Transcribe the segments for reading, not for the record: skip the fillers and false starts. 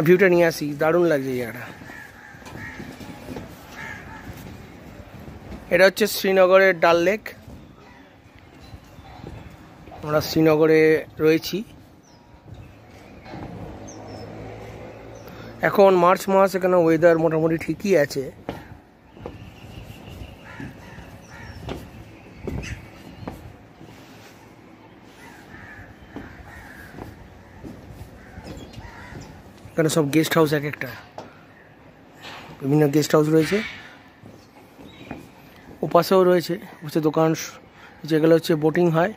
ভিউটা নিয়ে আসি, দারুণ লাগছে জায়গাটা। এটা হচ্ছে শ্রীনগরের ডাল লেক। আমরা শ্রীনগরে রয়েছি এখন, মার্চ মাস, এখানে ওয়েদার মোটামুটি ঠিকই আছে। এখানে সব গেস্ট হাউস, এক একটা বিভিন্ন গেস্ট হাউস রয়েছে। ওপাশেও রয়েছে হচ্ছে দোকান, যেগুলো হচ্ছে বোটিং হয়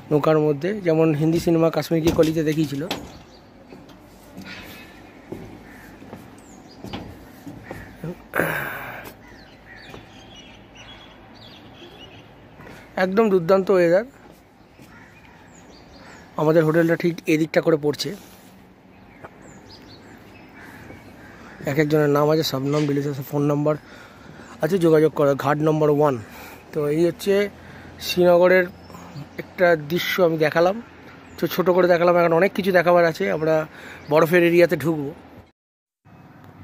নৌকার মধ্যে, যেমন হিন্দি সিনেমা কাশ্মীর কি কলিতে দেখিয়েছিল। একদম দুর্দান্ত ওয়েদার। আমাদের হোটেলটা ঠিক এদিকটা করে পড়ছে। এক একজনের নাম আছে, সব নাম ডিলিট আছে, ফোন নাম্বার আছে, যোগাযোগ করা। ঘাট নম্বর 1। তো এই হচ্ছে শ্রীনগরের একটা দৃশ্য আমি দেখালাম, তো ছোটো করে দেখালাম। এখন অনেক কিছু দেখাবার আছে, আমরা বরফের এরিয়াতে ঢুকবো।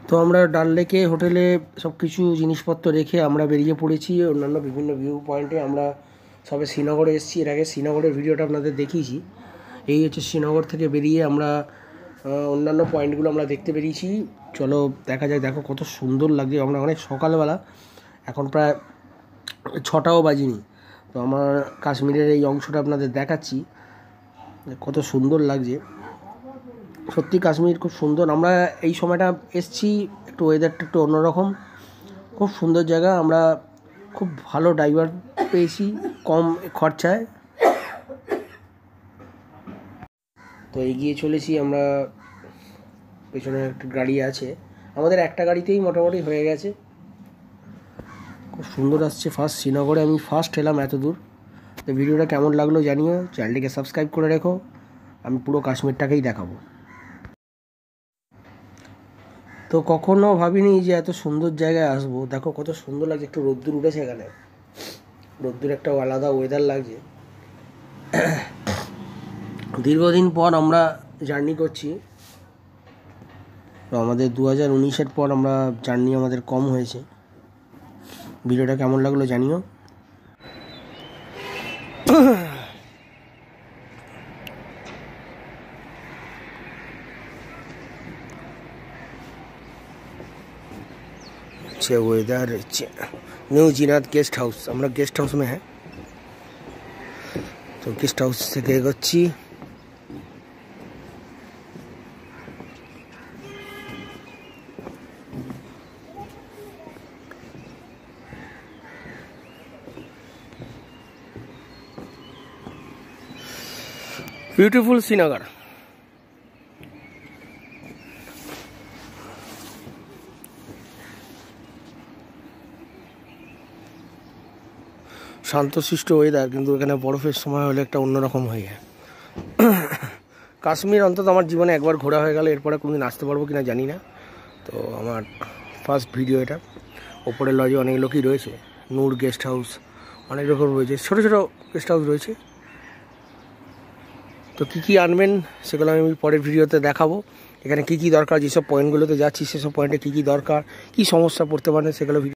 তো আমরা ডাল লেকে হোটেলে সব কিছু জিনিসপত্র রেখে আমরা বেরিয়ে পড়েছি অন্যান্য বিভিন্ন ভিউ পয়েন্টে। আমরা সবে শ্রীনগরে এসেছি, এর আগে শ্রীনগরের ভিডিওটা আপনাদের দেখিয়েছি। এই হচ্ছে শ্রীনগর থেকে বেরিয়ে আমরা অন্যান্য পয়েন্টগুলো আমরা দেখতে বেরিয়েছি। চলো দেখা যায়। দেখো কত সুন্দর লাগছে। আমরা অনেক সকালবেলা, এখন প্রায় 6টাও বাজিনি। তো আমার কাশ্মীরের এই অংশটা আপনাদের দেখাচ্ছি, কত সুন্দর লাগছে। সত্যি কাশ্মীর খুব সুন্দর। আমরা এই সময়টা এসছি, একটু ওয়েদারটা একটু অন্যরকম, খুব সুন্দর জায়গা। আমরা খুব ভালো ড্রাইভার পেয়েছি কম খরচায়। তো এগিয়ে চলেছি আমরা, পেছনে একটা গাড়ি আছে, আমাদের একটা গাড়িতেই মোটামুটি হয়ে গেছে। খুব সুন্দর আসছে। ফার্স্ট শ্রীনগরে আমি ফার্স্ট এলাম এত দূর। তো ভিডিওটা কেমন লাগলো জানিও, চ্যানেলটিকে সাবস্ক্রাইব করে রেখো। আমি পুরো কাশ্মীরটাকেই দেখাবো। তো কখনো ভাবিনি যে এত সুন্দর জায়গায় আসবো। দেখো কত সুন্দর লাগছে, একটু রোদ্দুর উঠেছে এখানে, রোদ্দুর একটা আলাদা ওয়েদার লাগছে। দীর্ঘদিন পর আমরা জার্নি করছি। তো আমাদের 2019-এর পর আমরা জার্নি আমাদের কম হয়েছে। ভিডিওটা কেমন লাগলো জানিও। अच्छे वेदर, न्यू जिनात गेस्ट हाउस। আমরা गेस्ट हाउस में है। तो गेस्ट हाउस থেকে এগোচ্ছি। ब्यूटीफुल श्रीनगर। শান্তশিষ্ট ওয়েদার, কিন্তু এখানে বরফের সময় হলে একটা অন্যরকম হয়ে যায়। কাশ্মীর অন্তত আমার জীবনে একবার ঘোরা হয়ে গেল, এরপরে কোনোদিন আসতে পারবো কিনা জানি না। তো আমার ফার্স্ট ভিডিও এটা। ওপরের লজে অনেক লোকই রয়েছে, নূর গেস্ট হাউস, অনেক রকম রয়েছে, ছোটো ছোটো গেস্ট হাউস রয়েছে। তো কী কী আনবেন সেগুলো আমি পরের ভিডিওতে দেখাবো। এখানে কী কী দরকার, যেসব পয়েন্টগুলোতে যাচ্ছি সেসব পয়েন্টে কী কী দরকার, কী সমস্যা পড়তে পারে সেগুলো